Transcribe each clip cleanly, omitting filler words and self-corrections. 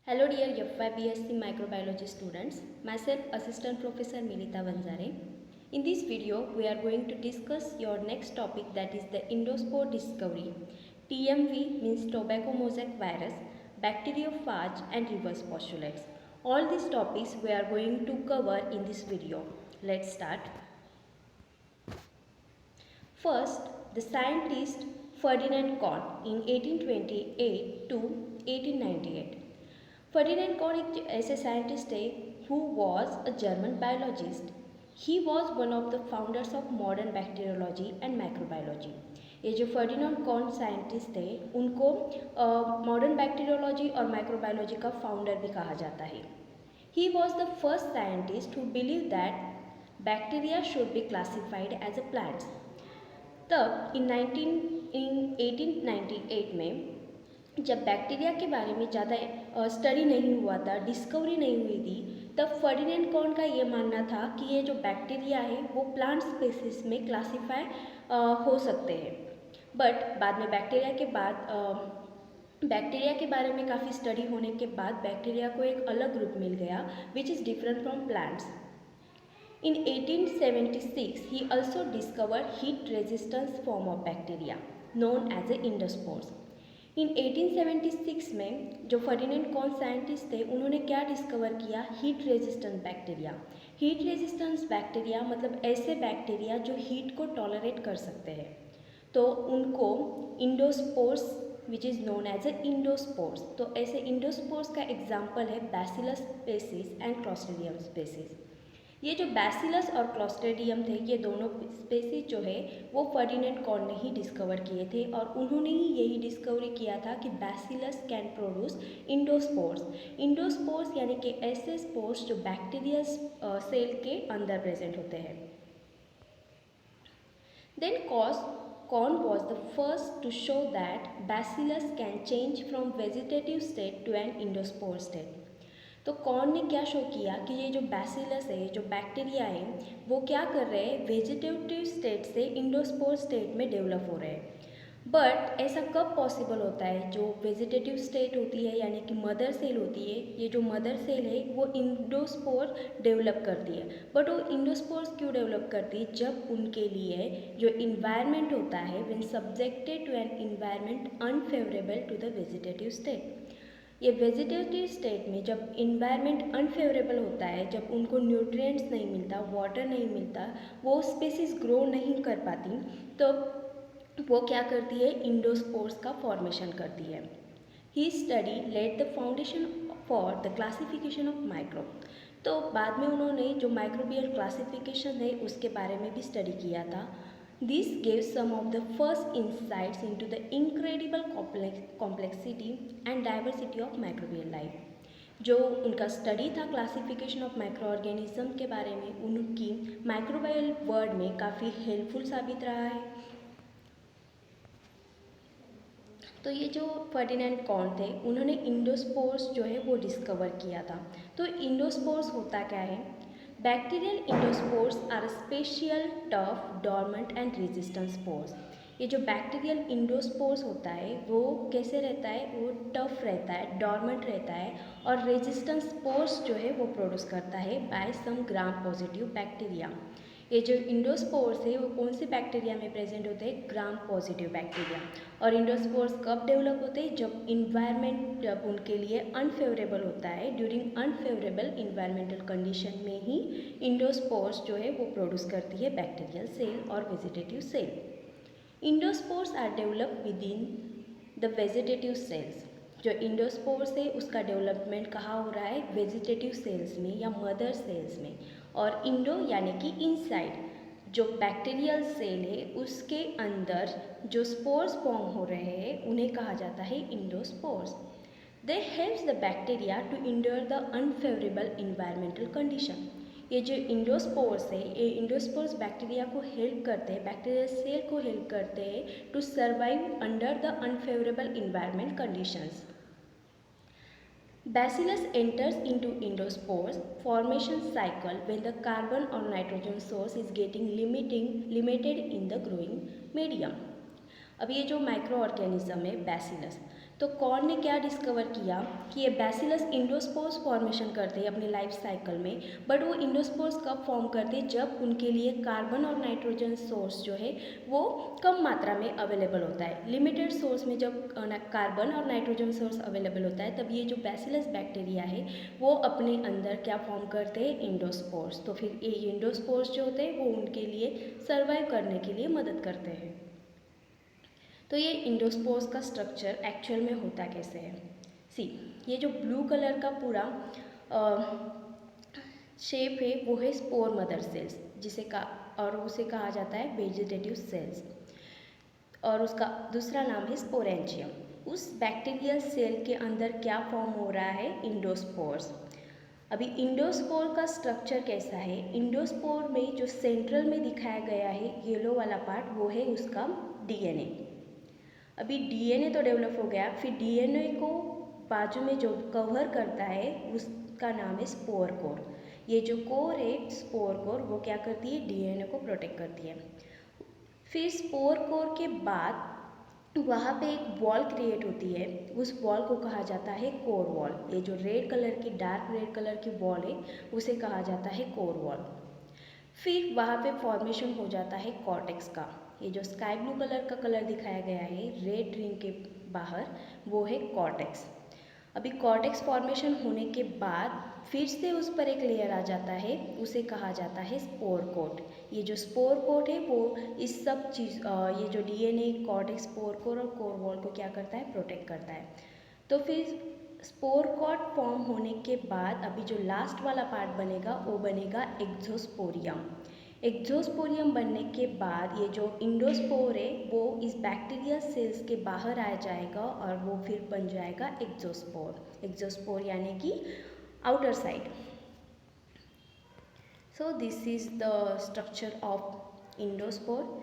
Hello dear FY microbiology students, myself Assistant Professor Milita Vanzare. In this video, we are going to discuss your next topic, that is the endospore discovery. TMV means tobacco mosaic virus, bacteriophage and reverse postulates. All these topics we are going to cover in this video. Let's start. First, the scientist Ferdinand Kohn in 1828 to 1898. Ferdinand Cohn एक ऐसे scientist है who was a German biologist. He was one of the founders of modern bacteriology and microbiology. ये जो Ferdinand Cohn scientist थे उनको modern bacteriology और microbiology का founder भी कहा जाता है. He was the first scientist who believe that bacteria should be classified as a plants. तब इन 1898 में जब बैक्टीरिया के बारे में ज़्यादा स्टडी नहीं हुआ था, डिस्कवरी नहीं हुई थी, तब फर्डिनेंड कॉन का ये मानना था कि ये जो बैक्टीरिया है वो प्लांट स्पेसिस में क्लासीफाई हो सकते हैं. बट बाद में बैक्टीरिया के बारे में काफ़ी स्टडी होने के बाद बैक्टीरिया को एक अलग ग्रुप मिल गया which is different from plants. In 1876, he also discovered heat resistance form of bacteria known as the endospores. इन 1876 में जो फर्डिनेंड कॉन साइंटिस्ट थे उन्होंने क्या डिस्कवर किया? Heat resistance bacteria. Heat resistance bacteria मतलब ऐसे बैक्टीरिया जो हीट को टॉलरेट कर सकते हैं, तो उनको endospores which is known as a endospores. तो ऐसे इंडोस्पोर्स का एग्जाम्पल है bacillus species and clostridium species. ये जो बैसिलस और क्लॉस्ट्रिडियम थे, ये दोनों स्पेसीज जो है वो फर्डिनेंड कॉन ने ही डिस्कवर किए थे और उन्होंने ही यही डिस्कवरी किया था कि बैसिलस कैन प्रोड्यूस इंडोस्पोर्स. इंडोस्पोर्स यानी कि ऐसे स्पोर्स जो बैक्टीरिया सेल के अंदर प्रेजेंट होते हैं. Then Cohn was the first to show that bacillus can change from vegetative state to an endospore state. तो कॉन ने क्या शो किया कि ये जो बैसिलस है, जो बैक्टीरिया है, वो क्या कर रहे हैं, वेजिटेटिव स्टेट से इंडोस्पोर स्टेट में डेवलप हो रहे हैं. बट ऐसा कब पॉसिबल होता है? जो वेजिटेटिव स्टेट होती है यानी कि मदर सेल होती है, ये जो मदर सेल है वो इंडोस्पोर डेवलप करती है. बट वो इंडोस्पोर्स क्यों डेवलप करती है? जब उनके लिए जो इन्वायरमेंट होता है when subjected to an environment unfavourable to the vegetative state. ये वेजिटेटिव स्टेट में जब इन्वायरमेंट अनफेवरेबल होता है, जब उनको न्यूट्रिएंट्स नहीं मिलता, वाटर नहीं मिलता, वो स्पेसीज ग्रो नहीं कर पाती, तो वो क्या करती है? इंडोस्पोर्स का फॉर्मेशन करती है. He study led the foundation for the classification of microbe. तो बाद में उन्होंने जो माइक्रोबियल क्लासिफिकेशन है उसके बारे में भी स्टडी किया था. This gave some of the first insights into the incredible complexity and diversity of microbial life. जो उनका स्टडी था क्लासिफिकेशन ऑफ माइक्रो ऑर्गेनिज्म के बारे में, उनकी माइक्रोबायल वर्ड में काफ़ी हेल्पफुल साबित रहा है. तो ये जो फर्डिनेंड कॉन थे उन्होंने इंडोस्पोर्स जो है वो डिस्कवर किया था. तो इंडोस्पोर्स होता क्या है? Bacterial endospores are special tough dormant and resistant spores. ये जो बैक्टीरियल इंडोस्पोर्स होता है वो कैसे रहता है? वो टफ रहता है, डॉर्मेंट रहता है और रेजिस्टेंट स्पोर्स जो है वो प्रोड्यूस करता है बाय सम ग्राम पॉजिटिव बैक्टीरिया. ये जो इंडोस्पोर्स है वो कौन से बैक्टीरिया में प्रेजेंट होते हैं? Gram positive bacteria. और इंडोस्पोर्स कब डेवलप होते हैं? जब इन्वायरमेंट जब उनके लिए अनफेवरेबल होता है. ड्यूरिंग अनफेवरेबल इन्वायरमेंटल कंडीशन में ही इंडोस्पोर्स जो है वो प्रोड्यूस करती है बैक्टीरियल सेल और vegetative cell. Endospores are develop within the vegetative cells. जो इंडोस्पोर्स है उसका डेवलपमेंट कहाँ हो रहा है? वेजिटेटिव सेल्स में या मदर सेल्स में. और इंडो यानी कि इनसाइड, जो बैक्टीरियल सेल है उसके अंदर जो स्पोर्स फॉर्म हो रहे हैं उन्हें कहा जाता है endospores. They helps the bacteria to endure the unfavourable environmental condition. ये जो इंडोस्पोर्स है, ये इंडोस्पोर्स बैक्टीरिया को हेल्प करते हैं, बैक्टीरियल सेल को हेल्प करते हैं to survive under the unfavourable environment conditions. Bacillus enters into endospores formation cycle when the carbon or nitrogen source is getting limited in the growing medium. अब ये जो micro organism है bacillus, तो corn ने क्या discover किया कि ये बैसिलस इंडोस्पोर्स फॉर्मेशन करते हैं अपनी लाइफ साइकिल में, बट वो इंडोस्पोर्स कब फॉर्म करते हैं, जब उनके लिए कार्बन और नाइट्रोजन सोर्स जो है वो कम मात्रा में अवेलेबल होता है। लिमिटेड सोर्स में जब कार्बन और नाइट्रोजन सोर्स अवेलेबल होता है, तब ये जो बैसिलस बैक्टीरिया है वो अपने अंदर क्या फॉर्म करते हैं, इंडोस्पोर्स। तो फिर ये इंडोस्पोर्स जो होते हैं वो उनके लिए सर्वाइव करने के लिए मदद करते हैं। तो ये इंडोस्पोर्स का स्ट्रक्चर एक्चुअल में होता कैसे है, सी ये जो ब्लू कलर का पूरा शेप है वो है स्पोर मदर सेल्स, और उसे कहा जाता है वेजिटेटिव सेल्स, और उसका दूसरा नाम है स्पोरेंजियम। उस बैक्टीरियल सेल के अंदर क्या फॉर्म हो रहा है, इंडोस्पोर्स। अभी इंडोस्पोर का स्ट्रक्चर कैसा है, इंडोस्पोर में जो सेंट्रल में दिखाया गया है येलो वाला पार्ट वो है उसका डीएनए। अभी डीएनए तो डेवलप हो गया, फिर डीएनए को बाजू में जो कवर करता है उसका नाम है स्पोर कोर। ये जो कोर है स्पोर कोर वो क्या करती है, डीएनए को प्रोटेक्ट करती है। फिर स्पोर कोर के बाद वहाँ पे एक वॉल क्रिएट होती है, उस वॉल को कहा जाता है कोर वॉल। ये जो रेड कलर की डार्क रेड कलर की वॉल है उसे कहा जाता है कोर वॉल। फिर वहाँ पे फॉर्मेशन हो जाता है कॉर्टेक्स का। ये जो स्काई ब्लू कलर का कलर दिखाया गया है रेड रिंग के बाहर वो है कॉर्टेक्स। अभी कॉर्टेक्स फॉर्मेशन होने के बाद फिर से उस पर एक लेयर आ जाता है, उसे कहा जाता है स्पोर कोट। ये जो स्पोर कोट है वो इस सब चीज़ ये जो डीएनए कॉर्टेक्स स्पोर कोर और कोर वॉल को क्या करता है, प्रोटेक्ट करता है। तो फिर स्पोर कोट फॉर्म होने के बाद अभी जो लास्ट वाला पार्ट बनेगा वो बनेगा एक्सोस्पोरियम। एक्सोस्पोरियम बनने के बाद ये जो इंडोस्पोर है वो इस बैक्टीरियल सेल्स के बाहर आ जाएगा और वो फिर बन जाएगा एक्सोस्पोर। एक्सोस्पोर यानी कि outer side. So this is the structure of endospore.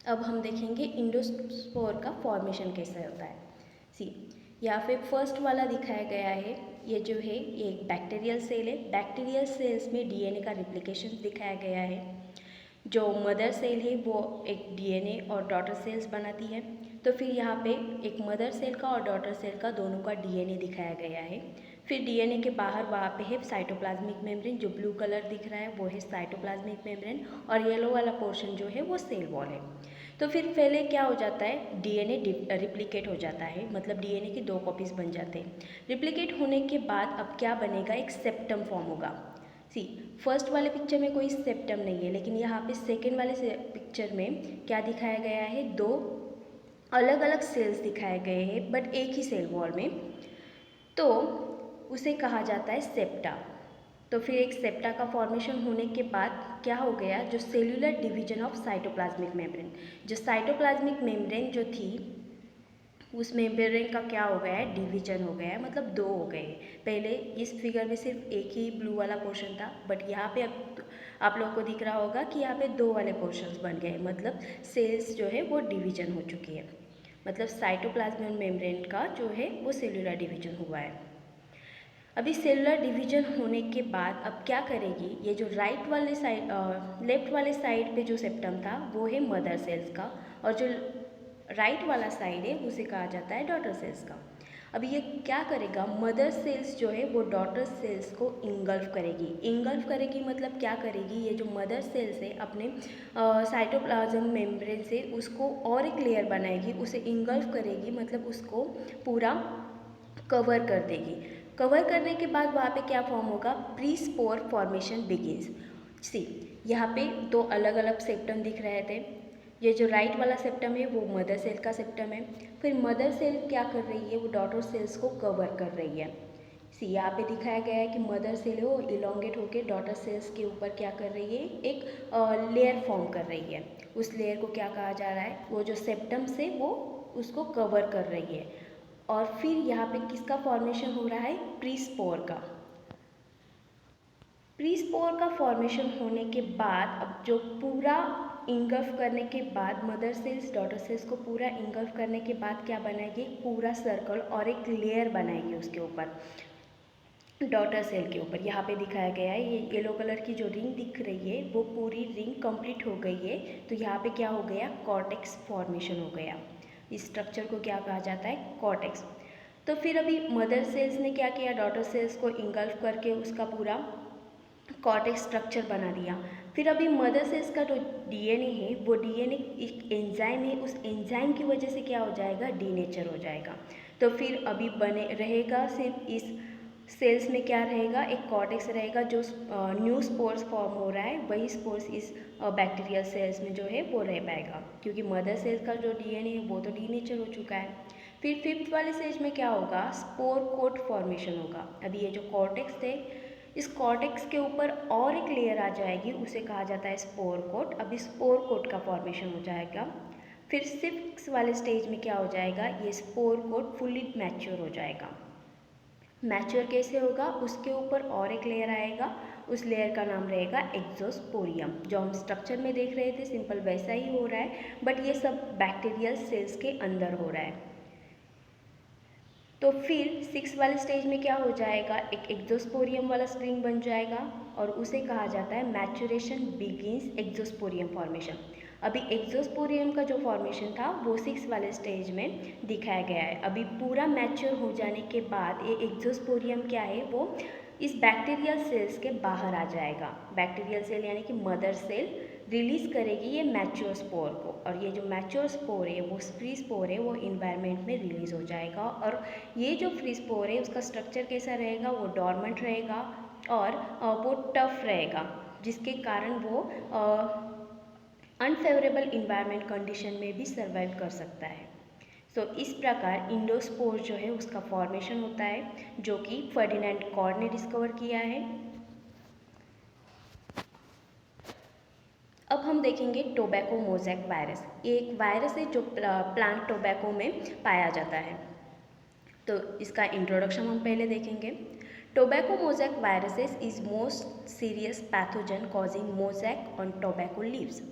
अब हम देखेंगे इंडोस्पोर का फॉर्मेशन कैसे होता है। सी यहाँ पे फर्स्ट वाला दिखाया गया है, ये जो है ये एक बैक्टीरियल सेल है। बैक्टीरियल सेल्स में डीएनए का रिप्लिकेशन दिखाया गया है। जो मदर सेल है वो एक डीएनए और डॉटर सेल्स बनाती है। तो फिर यहाँ पे एक मदर सेल का और डॉटर सेल का दोनों का डीएनए दिखाया गया है। फिर डीएनए के बाहर वहाँ पे है साइटोप्लाज्मिक मेम्ब्रेन, जो ब्लू कलर दिख रहा है वो है साइटोप्लाज्मिक मेम्ब्रेन, और येलो वाला पोर्शन जो है वो सेल वॉल है। तो फिर पहले क्या हो जाता है, डीएनए रिप्लिकेट हो जाता है, मतलब डीएनए की 2 कॉपीज़ बन जाते हैं। रिप्लिकेट होने के बाद अब क्या बनेगा, एक सेप्टम फॉर्म होगा। सी फर्स्ट वाले पिक्चर में कोई सेप्टम नहीं है, लेकिन यहाँ पे सेकेंड वाले पिक्चर में क्या दिखाया गया है, 2 अलग अलग सेल्स दिखाए गए हैं बट एक ही सेल वॉल में। तो उसे कहा जाता है सेप्टा। तो फिर एक सेप्टा का फॉर्मेशन होने के बाद क्या हो गया, जो cellular division of cytoplasmic membrane, जो साइटोप्लाज्मिक मेम्ब्रेन जो थी उस मेम्ब्रेन का क्या हो गया है, डिवीजन हो गया है, मतलब 2 हो गए। पहले इस फिगर में सिर्फ एक ही ब्लू वाला पोर्शन था, बट यहाँ पे अब आप लोगों को दिख रहा होगा कि यहाँ पे 2 वाले पोर्शंस बन गए, मतलब सेल्स जो है वो डिवीजन हो चुकी है। मतलब साइटोप्लाज्मिक मेम्ब्रेन का जो है वो सेल्यूलर डिवीजन हुआ है। अभी सेलुलर डिवीजन होने के बाद अब क्या करेगी, ये जो राइट वाले साइड लेफ्ट वाले साइड पे जो सेप्टम था वो है मदर सेल्स का, और जो राइट वाला साइड है उसे कहा जाता है डॉटर सेल्स का। अभी ये क्या करेगा, मदर सेल्स जो है वो डॉटर सेल्स को इंगल्फ करेगी। इंगल्फ करेगी मतलब क्या करेगी, ये जो मदर सेल्स है अपने साइटोप्लाज्म मेम्ब्रेन से उसको और एक लेयर बनाएगी, उसे इंगल्फ करेगी, मतलब उसको पूरा कवर कर देगी। कवर करने के बाद वहाँ पे क्या फॉर्म होगा, प्री स्पोर फॉर्मेशन बिगिंस। सी यहाँ पे 2 अलग अलग सेप्टम दिख रहे थे। ये जो राइट वाला सेप्टम है वो मदर सेल का सेप्टम है। फिर मदर सेल क्या कर रही है, वो डॉटर सेल्स को कवर कर रही है। सी यहाँ पे दिखाया गया है कि मदर सेल है वो इलोंगेट होकर डॉटर सेल्स के ऊपर क्या कर रही है, एक लेयर फॉर्म कर रही है। उस लेयर को क्या कहा जा रहा है, वो जो सेप्टम से वो उसको कवर कर रही है। और फिर यहाँ पे किसका फॉर्मेशन हो रहा है, प्री स्पोर का। प्री स्पोर का फॉर्मेशन होने के बाद अब जो पूरा इंगल्फ करने के बाद मदर सेल्स डॉटर सेल्स को पूरा इंगल्फ करने के बाद क्या बनाएगी, पूरा सर्कल और एक लेयर बनाएगी उसके ऊपर। डॉटर सेल के ऊपर यहाँ पे दिखाया गया है। ये येलो कलर की जो रिंग दिख रही है वो पूरी रिंग कंप्लीट हो गई है। तो यहाँ पे क्या हो गया, कॉर्टेक्स फॉर्मेशन हो गया। इस स्ट्रक्चर को क्या कहा जाता है, कॉर्टेक्स। तो फिर अभी मदर सेल्स ने क्या किया, डॉटर सेल्स को इंगल्फ करके उसका पूरा कॉर्टेक्स स्ट्रक्चर बना दिया। फिर अभी मदर सेल्स का जो डीएनए है वो डीएनए एक एंजाइम है, उस एंजाइम की वजह से क्या हो जाएगा, डीनेचर हो जाएगा। तो फिर अभी बने रहेगा सिर्फ इस सेल्स में क्या रहेगा, एक कॉर्टेक्स रहेगा। जो न्यू स्पोर्स फॉर्म हो रहा है वही स्पोर्स इस बैक्टीरियल सेल्स में जो है वो रह पाएगा, क्योंकि मदर सेल्स का जो डीएनए है वो तो डीनेचर हो चुका है। फिर फिफ्थ वाले स्टेज में क्या होगा, स्पोर कोट फॉर्मेशन होगा। अभी ये जो कॉर्टेक्स है, इस कॉर्टेक्स के ऊपर और एक लेयर आ जाएगी, उसे कहा जाता है स्पोर कोट। अभी स्पोर कोट का फॉर्मेशन हो जाएगा। फिर सिक्स वाले स्टेज में क्या हो जाएगा, ये स्पोर कोट फुल्ली मैच्योर हो जाएगा। मैच्योर कैसे होगा, उसके ऊपर और एक लेयर आएगा, उस लेयर का नाम रहेगा एक्सोस्पोरियम। जो हम स्ट्रक्चर में देख रहे थे सिंपल वैसा ही हो रहा है, बट ये सब बैक्टीरियल सेल्स के अंदर हो रहा है। तो फिर सिक्स वाले स्टेज में क्या हो जाएगा, एक एक्सोस्पोरियम वाला स्ट्रिंग बन जाएगा और उसे कहा जाता है मैच्योरेशन बिगिंस एक्सोस्पोरियम फॉर्मेशन। अभी एक्सोस्पोरियम का जो फॉर्मेशन था वो सिक्स वाले स्टेज में दिखाया गया है। अभी पूरा मैच्योर हो जाने के बाद ये एक्सोस्पोरियम क्या है, वो इस बैक्टीरियल सेल्स के बाहर आ जाएगा। बैक्टीरियल सेल यानी कि मदर सेल रिलीज करेगी ये मैच्योर स्पोर को, और ये जो मैच्योर स्पोर है वो फ्री स्पोर है, वो इन्वायरमेंट में रिलीज हो जाएगा। और ये जो फ्री स्पोर है उसका स्ट्रक्चर कैसा रहेगा, वो डॉर्मेंट रहेगा और वो टफ रहेगा, जिसके कारण वो अनफेवरेबल इन्वायरमेंट कंडीशन में भी सर्वाइव कर सकता है। सो इस प्रकार इंडोस्पोर जो है उसका फॉर्मेशन होता है, जो कि फर्डिनेंड कॉर्ड ने डिस्कवर किया है। अब हम देखेंगे टोबैको मोज़ेक वायरस। ये एक वायरस है जो प्लांट टोबैको में पाया जाता है। तो इसका इंट्रोडक्शन हम पहले देखेंगे। Tobacco mosaic viruses is most serious pathogen causing mosaic on tobacco leaves.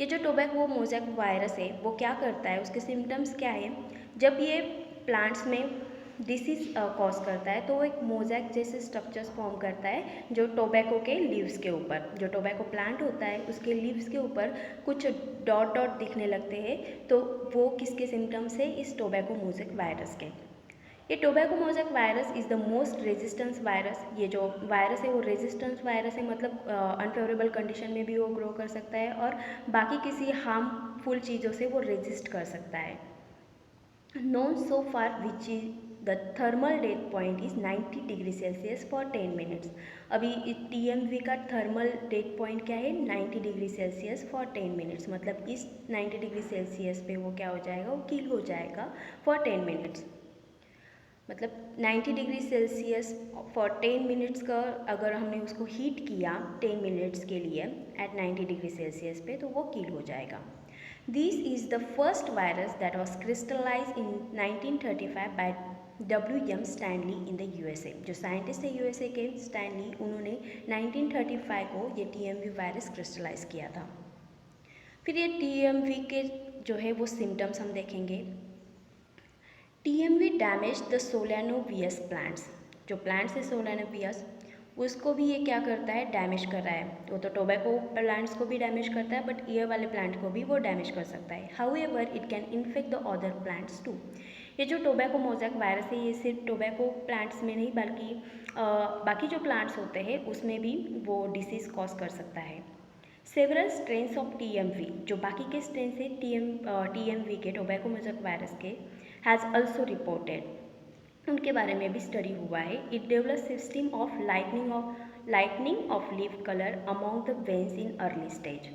ये जो टोबैको मोज़ेक वायरस है वो क्या करता है, उसके सिम्टम्स क्या है, जब ये प्लांट्स में डिसीज कॉज करता है तो वो एक मोज़ेक जैसे स्ट्रक्चर्स फॉर्म करता है जो टोबैको के लीव्स के ऊपर, जो टोबैको प्लांट होता है उसके लीव्स के ऊपर कुछ डॉट डॉट दिखने लगते हैं। तो वो किसके सिम्टम्स है, इस टोबैको मोज़ेक वायरस के। ये tobacco mosaic virus is the most resistance virus. ये जो वायरस है वो रेजिस्टेंस वायरस है, मतलब अनफेवरेबल कंडीशन में भी वो ग्रो कर सकता है और बाकी किसी हार्मफुल चीज़ों से वो रेजिस्ट कर सकता है। known so far which is the thermal death point is 90 degree Celsius for 10 minutes. अभी TMV का थर्मल डेट पॉइंट क्या है, 90 डिग्री सेल्सियस फॉर 10 मिनट्स। मतलब इस 90 डिग्री सेल्सियस पे वो क्या हो जाएगा, वो किल हो जाएगा फॉर 10 मिनट्स। मतलब 90 डिग्री सेल्सियस फॉर 10 मिनट्स का अगर हमने उसको हीट किया 10 मिनट्स के लिए एट 90 डिग्री सेल्सियस पे, तो वो किल हो जाएगा। This is the first virus that was crystallized in 1935 by W.M. Stanley in the USA। जो साइंटिस्ट है USA के स्टैनली, उन्होंने 1935 को ये TMV वायरस क्रिस्टलाइज किया था। फिर ये TMV के जो है वो सिम्टम्स हम देखेंगे। TMV damage the solanaceous plants. जो प्लांट्स है सोलैनोवियस, उसको भी ये क्या करता है, डैमेज कर रहा है। वो तो टोबैको प्लांट्स को भी डैमेज करता है, बट ये वाले प्लांट को भी वो डैमेज कर सकता है। However it can infect the other plants too. ये जो टोबैको मोज़ेक वायरस है ये सिर्फ टोबैको प्लांट्स में नहीं बल्कि बाकी जो प्लांट्स होते हैं उसमें भी वो डिसीज़ कॉज कर सकता है। सेवरल स्ट्रेन्स ऑफ TMV, जो बाकी के स्ट्रेन्स है TMV के, टोबैको मोज़ेक वायरस के, हैज़ ऑल्सो रिपोर्टेड, उनके बारे में भी स्टडी हुआ है। It develop system of lightning of leaf colour among the veins in early stage.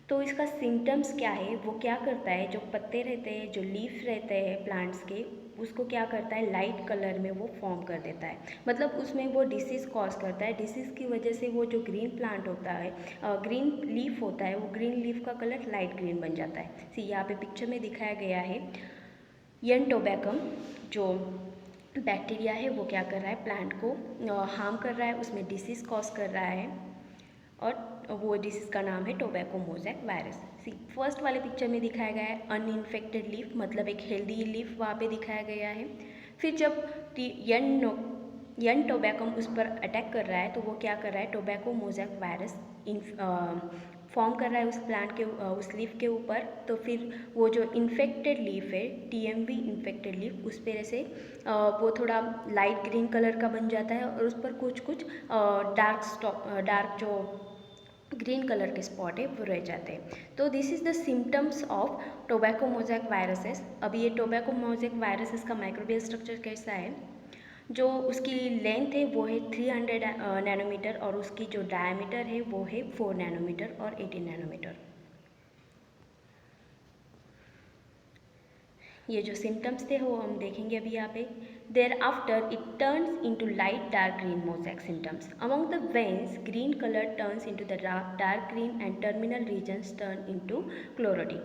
तो इसका सिम्टम्स क्या है, वो क्या करता है, जो पत्ते रहते हैं, जो लीफ रहते हैं प्लांट्स के, उसको क्या करता है, लाइट कलर में वो फॉर्म कर देता है। मतलब उसमें वो डिसीज़ कॉज करता है। डिसीज़ की वजह से वो जो ग्रीन प्लांट होता है, ग्रीन लीफ होता है, वो ग्रीन लीफ का कलर लाइट ग्रीन बन जाता है। सी यहाँ पे पिक्चर में दिखाया गया है, यन टोबैकम जो बैक्टीरिया है वो क्या कर रहा है, प्लांट को हार्म कर रहा है, उसमें डिसीज़ कॉज कर रहा है, और वो डिसीज़ का नाम है टोबैको मोज़ेक वायरस। सी फर्स्ट वाले पिक्चर में दिखाया गया है अनइन्फेक्टेड लीफ, मतलब एक हेल्दी लीफ वहाँ पे दिखाया गया है। फिर जब यंग टोबैकम उस पर अटैक कर रहा है, तो वो क्या कर रहा है, टोबैको मोज़ैक वायरस फॉर्म कर रहा है उस प्लांट के उस लीफ के ऊपर। तो फिर वो जो इन्फेक्टेड लीफ है, TMV इन्फेक्टेड लीफ, उस पर ऐसे वो थोड़ा लाइट ग्रीन कलर का बन जाता है और उस पर कुछ कुछ डार्क जो ग्रीन कलर के स्पॉट है वो रह जाते हैं। तो this is the symptoms of tobacco mosaic viruses. अब ये टोबैको मोज़ैक वायरसेस का माइक्रोबियल स्ट्रक्चर कैसा है, जो उसकी लेंथ है वो है 300 नैनोमीटर और उसकी जो डायमीटर है वो है 4 नैनोमीटर और 18 नैनोमीटर। ये जो सिम्टम्स थे वो हम देखेंगे अभी यहाँ पे। Thereafter it turns into light dark green mosaic symptoms among the veins, green colour turns into the dark green and terminal regions turn into chlorotic.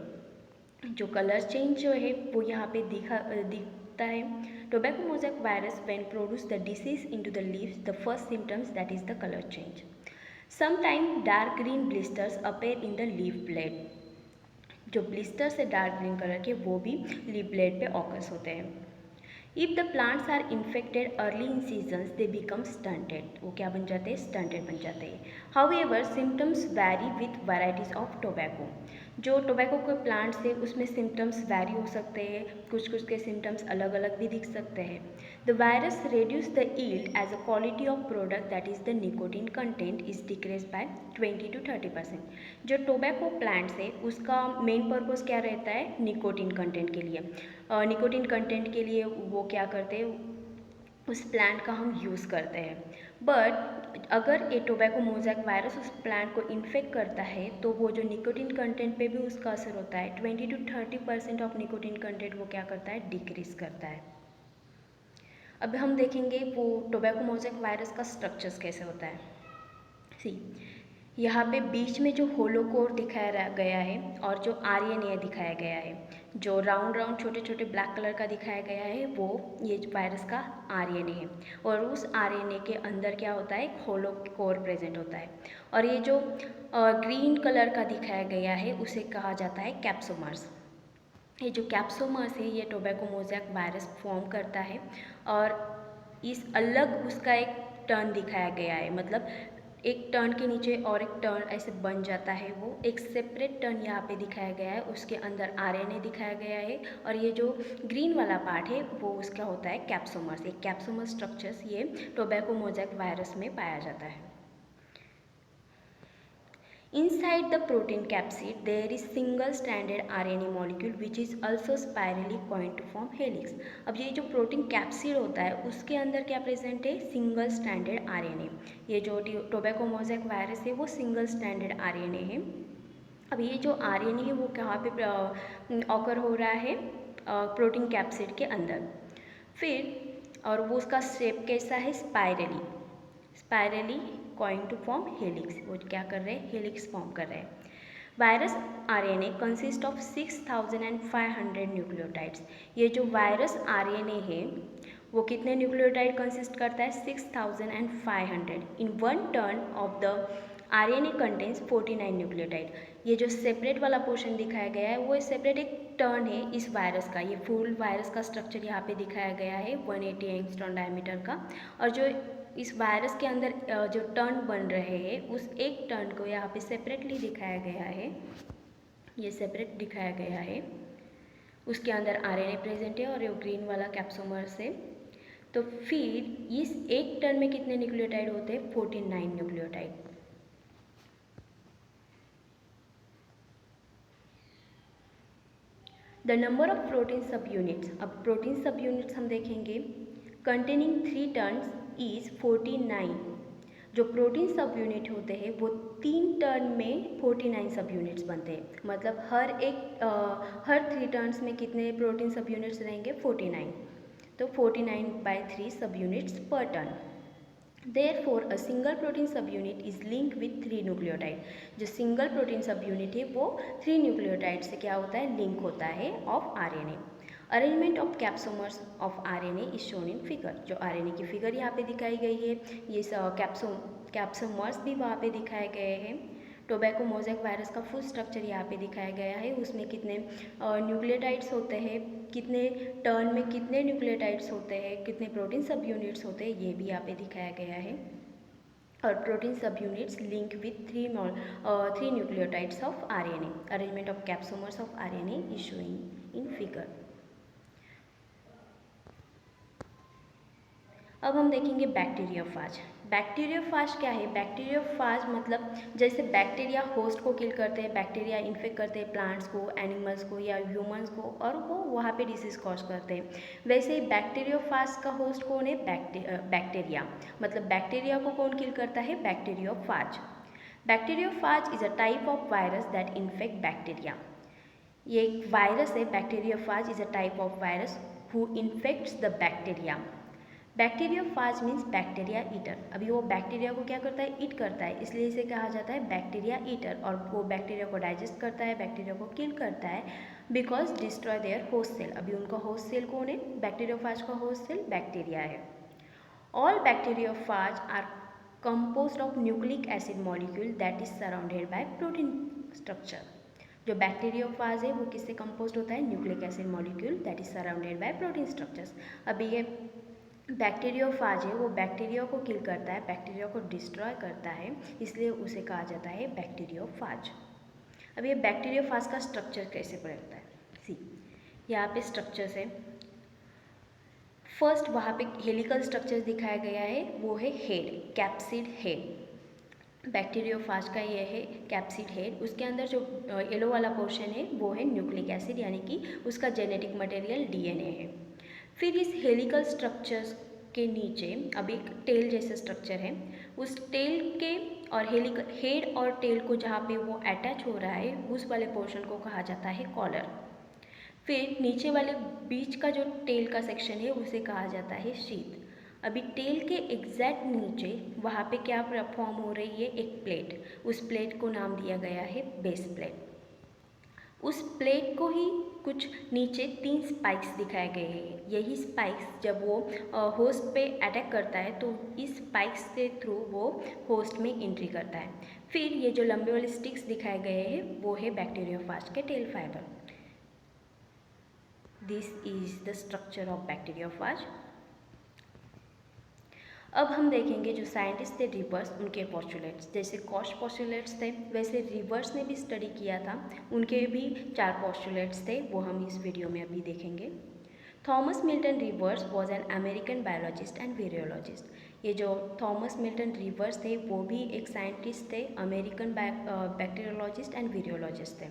जो कलर चेंज जो है वो यहाँ पे दिखता है। Tobacco mosaic virus when produce the disease into the leaves, the first symptoms that is the colour change. Sometime dark green blisters appear in the leaf blade. जो blisters है डार्क ग्रीन कलर के वो भी leaf blade पे occurs होते हैं। If the plants are infected early in seasons they become stunted. वो क्या बन जाते हैं, स्टंटेड बन जाते हैं। However symptoms vary with varieties of tobacco. जो टोबैको के प्लांट्स है उसमें सिम्टम्स वैरी हो सकते हैं, कुछ कुछ के सिम्टम्स अलग अलग भी दिख सकते हैं। The virus reduce the yield as a quality of product, that is the nicotine content is decreased by 20 to 30%। जो टोबैको प्लांट्स है उसका मेन पर्पस क्या रहता है, निकोटीन कंटेंट के लिए। निकोटीन कंटेंट के लिए वो क्या करते हैं, उस प्लांट का हम यूज़ करते हैं। बट अगर ये टोबैको मोज़ैक वायरस उस प्लांट को इन्फेक्ट करता है तो वो जो निकोटीन कंटेंट पे भी उसका असर होता है। 20 to 30% ऑफ निकोटीन कंटेंट वो क्या करता है, डिक्रीज करता है। अब हम देखेंगे वो टोबैको मोज़ैक वायरस का स्ट्रक्चर्स कैसे होता है। सी, यहाँ पे बीच में जो होलो कोर दिखाया गया है और जो RNA दिखाया गया है, जो राउंड राउंड छोटे छोटे ब्लैक कलर का दिखाया गया है वो ये वायरस का RNA है। और उस RNA के अंदर क्या होता है, होलो कोर प्रेजेंट होता है। और ये जो ग्रीन कलर का दिखाया गया है उसे कहा जाता है कैप्सोमर्स। ये जो कैप्सोमर्स है ये टोबैको मोज़ैक वायरस फॉर्म करता है। और इस अलग उसका एक टर्न दिखाया गया है, मतलब एक टर्न के नीचे और एक टर्न ऐसे बन जाता है। वो एक सेपरेट टर्न यहाँ पे दिखाया गया है, उसके अंदर RNA दिखाया गया है। और ये जो ग्रीन वाला पार्ट है वो उसका होता है कैप्सोमर्स। एक कैप्सोमर स्ट्रक्चर्स ये टोबैको मोज़ैक वायरस में पाया जाता है। Inside the protein capsid, there is single-stranded RNA molecule which is also spirally coiled to form helix। अब ये जो प्रोटीन कैप्सिड होता है उसके अंदर क्या प्रेजेंट है, सिंगल स्टैंडर्ड RNA। ये जो टोबैको मोज़ैक वायरस है वो सिंगल स्टैंडर्ड RNA है। अब ये जो RNA है वो कहाँ पे ऑकर हो रहा है, प्रोटीन कैप्सिड के अंदर। फिर और वो उसका शेप कैसा है, स्पाइरली कॉइंग टू फॉर्म हेलिक्स। वो क्या कर रहे हैं, हेलिक्स फॉर्म कर रहे हैं। Virus RNA consist of 6500 nucleotides. ये जो वायरस RNA है वो कितने न्यूक्लियोटाइड कंसिस्ट करता है, 6500। In one turn off the RNA contains 49 nucleotide. ये जो सेपरेट वाला पोर्शन दिखाया गया है वो सेपरेट एक टर्न है इस वायरस का। ये फुल वायरस का स्ट्रक्चर यहाँ पे दिखाया गया है 180 एंगस्ट्रॉम डायमीटर का। और जो इस वायरस के अंदर जो टर्न बन रहे हैं उस एक टर्न को यहाँ पे सेपरेटली दिखाया गया है, ये सेपरेट दिखाया गया है। उसके अंदर RNA प्रेजेंट है और ये ग्रीन वाला कैप्सोमर से। तो फिर इस एक टर्न में कितने न्यूक्लियोटाइड होते हैं, 49 nucleotide. The number of protein सब यूनिट्स। अब प्रोटीन सब यूनिट्स हम देखेंगे। Containing 3 turns is 49। जो प्रोटीन सब यूनिट होते हैं वो 3 टर्न में 49 सब यूनिट्स बनते हैं। मतलब हर 3 टर्न्स में कितने प्रोटीन सब यूनिट्स रहेंगे, 49। तो 49/3 सब यूनिट्स पर turn. Therefore, a single protein subunit is linked with 3 nucleotide. जो सिंगल प्रोटीन सब यूनिट है वो 3 न्यूक्लियोटाइड से क्या होता है, लिंक होता है of RNA। Arrangement of capsomeres of RNA is shown in figure. जो RNA की फिगर यहाँ पे दिखाई गई है, ये कैप्सोमर्स भी वहाँ पे दिखाए गए हैं। टोबैको मोज़ेक वायरस का फुल स्ट्रक्चर यहाँ पे दिखाया गया है। उसमें कितने न्यूक्लियोटाइड्स होते हैं, कितने टर्न में कितने न्यूक्लियोटाइड्स होते हैं, कितने प्रोटीन सब यूनिट्स होते हैं, ये भी यहाँ पे दिखाया गया है। और प्रोटीन सब units link with three nucleotides of RNA। Arrangement of capsomeres of RNA is showing in figure. अब हम देखेंगे बैक्टीरियोफाज। बैक्टीरियोफाज क्या है? बैक्टीरियोफाज मतलब जैसे बैक्टीरिया होस्ट को किल करते हैं, बैक्टीरिया इन्फेक्ट करते हैं प्लांट्स को, एनिमल्स को या ह्यूमंस को, और वो वहाँ पे डिसीज कॉज करते हैं, वैसे ही बैक्टीरियोफाज का होस्ट कौन है? बैक्टीरिया। मतलब बैक्टीरिया को कौन किल करता है? Bacteriophage. Bacteriophage is a type of virus that infect bacteria. ये एक वायरस है, bacteriophage is a type of virus who infects the bacteria. Bacteriophage means bacteria eater. अभी वो बैक्टीरिया को क्या करता है? ईट करता है, इसलिए इसे कहा जाता है बैक्टीरिया ईटर। और वो बैक्टीरिया को डाइजेस्ट करता है, बैक्टीरिया को किल करता है, because destroy their host cell. अभी उनका होस्ट सेल कौन है? बैक्टीरियोफाज का होस्ट सेल बैक्टीरिया है। All bacteriophage are composed of nucleic acid molecule that is surrounded by protein structure। जो बैक्टीरियोफाज है वो किससे कंपोज होता है? Nucleic acid molecule that is surrounded by protein structures. अभी ये बैक्टीरियोफाज है वो बैक्टीरिया को किल करता है, बैक्टीरिया को डिस्ट्रॉय करता है, इसलिए उसे कहा जाता है बैक्टीरियोफाज। अब ये बैक्टीरियोफाज का स्ट्रक्चर कैसे पड़ता है? सी, यहाँ पे स्ट्रक्चर्स है। फर्स्ट वहाँ पे हेलिकल स्ट्रक्चर दिखाया गया है, वो है हेड, कैप्सिड हेड। बैक्टीरियोफाज का ये है कैप्सिड हेड। उसके अंदर जो येलो वाला पोर्शन है वो है न्यूक्लिक एसिड, यानी कि उसका जेनेटिक मटेरियल DNA है। फिर इस हेलिकल स्ट्रक्चर्स के नीचे अब एक टेल जैसा स्ट्रक्चर है। उस टेल के और हेलिकल हेड और टेल को जहाँ पे वो अटैच हो रहा है, उस वाले पोर्शन को कहा जाता है कॉलर। फिर नीचे वाले बीच का जो टेल का सेक्शन है उसे कहा जाता है शीथ। अभी टेल के एग्जैक्ट नीचे वहाँ पे क्या फॉर्म हो रही है? एक प्लेट। उस प्लेट को नाम दिया गया है बेस प्लेट। उस प्लेट को ही कुछ नीचे 3 स्पाइक्स दिखाए गए हैं। यही स्पाइक्स जब वो होस्ट पे अटैक करता है तो इस स्पाइक्स के थ्रू वो होस्ट में एंट्री करता है। फिर ये जो लंबे वाले स्टिक्स दिखाए गए हैं वो है बैक्टीरियोफाज के tail fibre. This is the structure of bacteriophage. अब हम देखेंगे जो साइंटिस्ट थे रिवर्स, उनके पोस्टुलेट्स। जैसे कॉश पोस्टुलेट्स थे वैसे रिवर्स ने भी स्टडी किया था, उनके भी 4 पोस्टुलेट्स थे, वो हम इस वीडियो में अभी देखेंगे। Thomas Milton Rivers was an American biologist and virologist. ये जो थॉमस मिल्टन रिवर्स थे वो भी एक साइंटिस्ट थे, अमेरिकन बैक्टीरियोलॉजिस्ट एंड वीरियोलॉजिस्ट थे।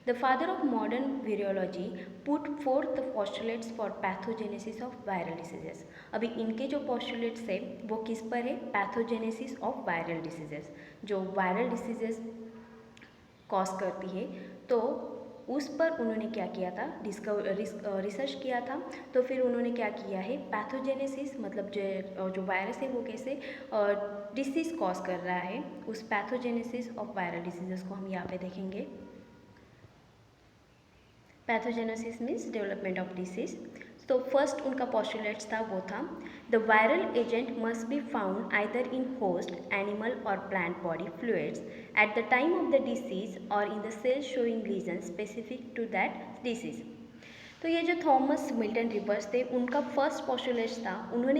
The father of modern virology put forth the postulates for pathogenesis of viral diseases। अभी इनके जो postulates है वो किस पर है? Pathogenesis of viral diseases. जो वायरल डिसीजेस कॉज करती है तो उस पर उन्होंने क्या किया था? रिसर्च किया था। तो फिर उन्होंने क्या किया है? पैथोजेनेसिस मतलब जो वायरस है वो कैसे डिसीज कॉज कर रहा है, उस पैथोजेनेसिस ऑफ वायरल डिसीजेस को हम यहाँ पे देखेंगे। Pathogenesis means development of disease. तो फर्स्ट उनका पोस्टुलेट्स था वो था the viral agent must be found either in host animal or plant body fluids at the time of the disease or in the cell showing region specific to that disease. तो ये जो Thomas Milton reverse थे उनका first postulates था, उनका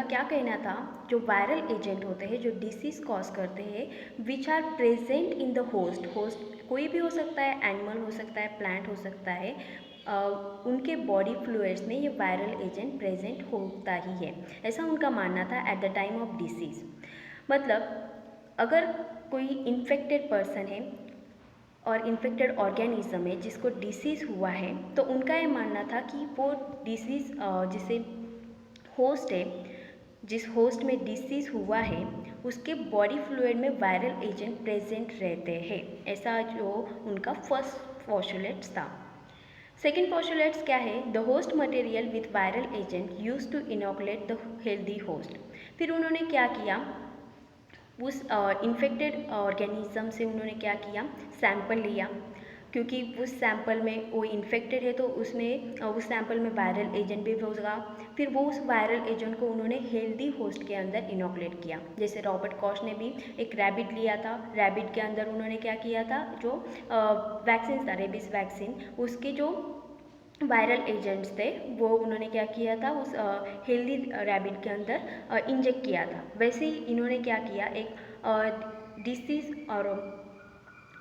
क्या कहना था? जो वायरल एजेंट होते हैं जो डिसीज कॉज करते हैं which are present in the host कोई भी हो सकता है, एनिमल हो सकता है, प्लांट हो सकता है, उनके बॉडी फ्लूइड्स में ये वायरल एजेंट प्रेजेंट होता ही है, ऐसा उनका मानना था eight the time of disease. मतलब अगर कोई इन्फेक्टेड पर्सन है और इन्फेक्टेड ऑर्गेनिज्म है जिसको डिसीज़ हुआ है तो उनका ये मानना था कि वो डिसीज़ जिसे होस्ट है, जिस होस्ट में डिसीज़ हुआ है उसके बॉडी फ्लूइड में वायरल एजेंट प्रेजेंट रहते हैं, ऐसा जो उनका फर्स्ट पोस्टुलेट्स था। सेकेंड पोस्टुलेट्स क्या है? The host material with viral agent use to inoculate the healthy host. फिर उन्होंने क्या किया? उस इन्फेक्टेड ऑर्गेनिज्म से उन्होंने क्या किया? सैंपल लिया। क्योंकि उस सैंपल में वो इन्फेक्टेड है तो उसमें उस सैंपल में वायरल एजेंट भी होगा। फिर वो उस वायरल एजेंट को उन्होंने हेल्दी होस्ट के अंदर इनोकुलेट किया। जैसे रॉबर्ट कॉश ने भी एक रैबिट लिया था, रैबिट के अंदर उन्होंने क्या किया था, जो वैक्सीन था, रेबीज वैक्सीन, उसके जो वायरल एजेंट्स थे वो उन्होंने क्या किया था, उस हेल्दी रैबिट के अंदर इंजेक्ट किया था। वैसे ही इन्होंने क्या किया, एक डिसीज और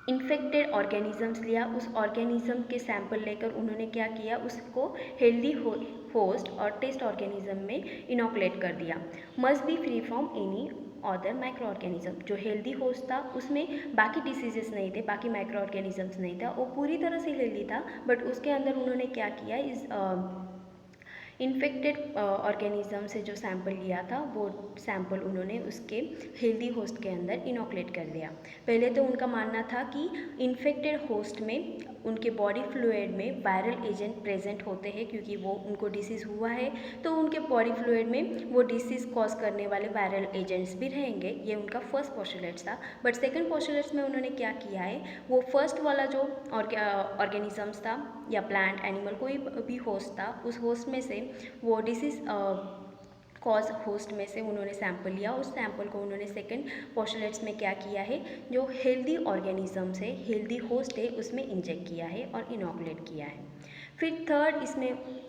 इन्फेक्टेड ऑर्गेनिजम्स लिया, उस ऑर्गेनिज्म के सैंपल लेकर उन्होंने क्या किया, उसको हेल्दी होस्ट और टेस्ट ऑर्गेनिज्म में इनोकुलेट कर दिया। Must be free from any other micro organism. जो हेल्दी होस्ट था उसमें बाकी डिसीजेस नहीं थे, बाकी माइक्रो ऑर्गेनिजम्स नहीं था, वो पूरी तरह से हेल्दी था, बट उसके अंदर उन्होंने क्या किया, इस इन्फेक्टेड ऑर्गेनिज्म से जो सैंपल लिया था वो सैंपल उन्होंने उसके हेल्दी होस्ट के अंदर इनोकुलेट कर दिया। पहले तो उनका मानना था कि इन्फेक्टेड होस्ट में उनके बॉडी फ्लूइड में वायरल एजेंट प्रेजेंट होते हैं, क्योंकि वो उनको डिसीज़ हुआ है तो उनके बॉडी फ्लूइड में वो डिसीज़ कॉज करने वाले वायरल एजेंट्स भी रहेंगे। ये उनका फर्स्ट पोस्टुलेट्स था। बट सेकंड पोस्टुलेट्स में उन्होंने क्या किया है, वो फर्स्ट वाला जो ऑर्गेनिजम्स था या प्लांट एनिमल कोई भी होस्ट था, उस होस्ट में से वो डिसीज कॉज होस्ट में से उन्होंने सैंपल लिया। उस सैंपल को उन्होंने सेकंड पोस्टुलेट्स में क्या किया है, जो हेल्दी ऑर्गेनिजम्स है, हेल्दी होस्ट है, उसमें इंजेक्ट किया है और इनोकुलेट किया है। फिर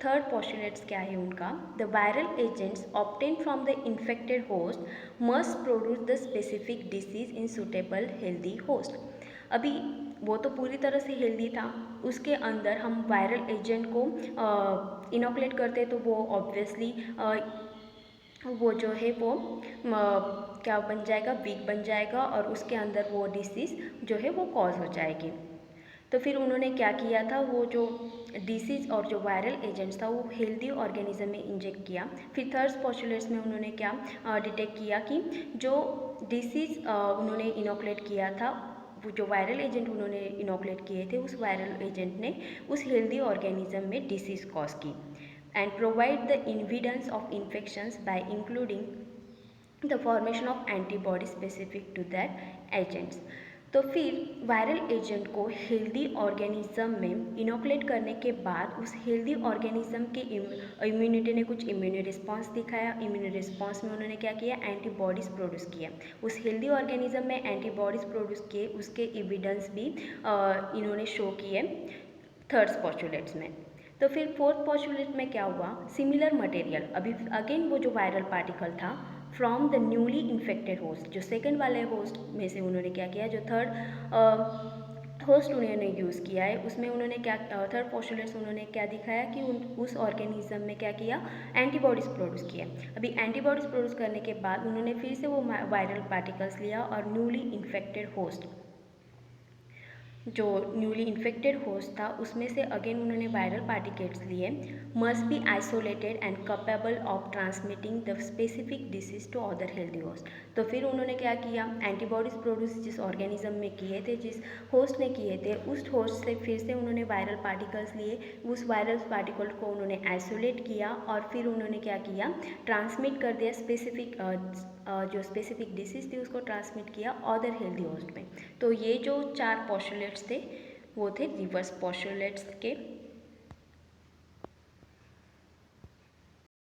थर्ड पोस्टुलेट्स क्या है उनका, the viral agents obtain from the infected host must produce the specific disease in suitable healthy host. अभी वो तो पूरी तरह से हेल्दी था, उसके अंदर हम वायरल एजेंट को इनोकुलेट करते तो वो ऑब्वियसली वो जो है वो क्या बन जाएगा, वीक बन जाएगा और उसके अंदर वो डिसीज़ जो है वो कॉज हो जाएगी। तो फिर उन्होंने क्या किया था, वो जो डिसीज़ और जो वायरल एजेंट्स था वो हेल्दी ऑर्गेनिज्म में इंजेक्ट किया। फिर थर्ड पोस्टुलेट्स में उन्होंने क्या डिटेक्ट किया कि जो डिसीज़ उन्होंने इनोकुलेट किया था, वो जो वायरल एजेंट उन्होंने इनोकुलेट किए थे, उस वायरल एजेंट ने उस हेल्दी ऑर्गेनिज्म में डिसीज़ कॉज की and provide the evidence of infections by including the formation of antibody specific to that agents। तो फिर वायरल एजेंट को हेल्दी ऑर्गेनिज्म में इनोकुलेट करने के बाद उस हेल्दी ऑर्गेनिज्म के इम्यूनिटी ने कुछ इम्यून रिस्पॉन्स दिखाया। इम्यून रिस्पॉन्स में उन्होंने क्या किया, एंटीबॉडीज़ प्रोड्यूस किया। उस हेल्दी ऑर्गेनिज्म में एंटीबॉडीज़ प्रोड्यूस किए, उसके एविडेंस भी इन्होंने शो किए थर्ड पोस्टुलेट्स में। तो फिर फोर्थ पोस्टुलेट में क्या हुआ, सिमिलर मटेरियल, अभी अगेन वो जो वायरल पार्टिकल था from the newly infected host, जो सेकंड वाले होस्ट में से उन्होंने क्या किया, जो थर्ड होस्ट उन्होंने यूज़ किया है उसमें उन्होंने क्या, थर्ड पोस्टुलेट्स उन्होंने क्या दिखाया कि उस ऑर्गेनिज्म में क्या किया, एंटीबॉडीज़ प्रोड्यूस किया। अभी एंटीबॉडीज़ प्रोड्यूस करने के बाद उन्होंने फिर से वो वायरल पार्टिकल्स लिया और न्यूली इन्फेक्टेड होस्ट, जो न्यूली इन्फेक्टेड होस्ट था उसमें से अगेन उन्होंने वायरल पार्टिकल्स लिए, must be isolated and capable of transmitting the specific disease to other healthy host. तो फिर उन्होंने क्या किया, एंटीबॉडीज़ प्रोड्यूस जिस ऑर्गेनिज्म में किए थे, जिस होस्ट ने किए थे, उस होस्ट से फिर से उन्होंने वायरल पार्टिकल्स लिए, उस वायरल पार्टिकल को उन्होंने आइसोलेट किया और फिर उन्होंने क्या किया, ट्रांसमिट कर दिया स्पेसिफिक जो स्पेसिफिक डिसीज़ थी उसको ट्रांसमिट किया अदर हेल्दी होस्ट में। तो ये जो चार पोस्टुलेट्स थे वो थे रिवर्स पोस्टुलेट्स के।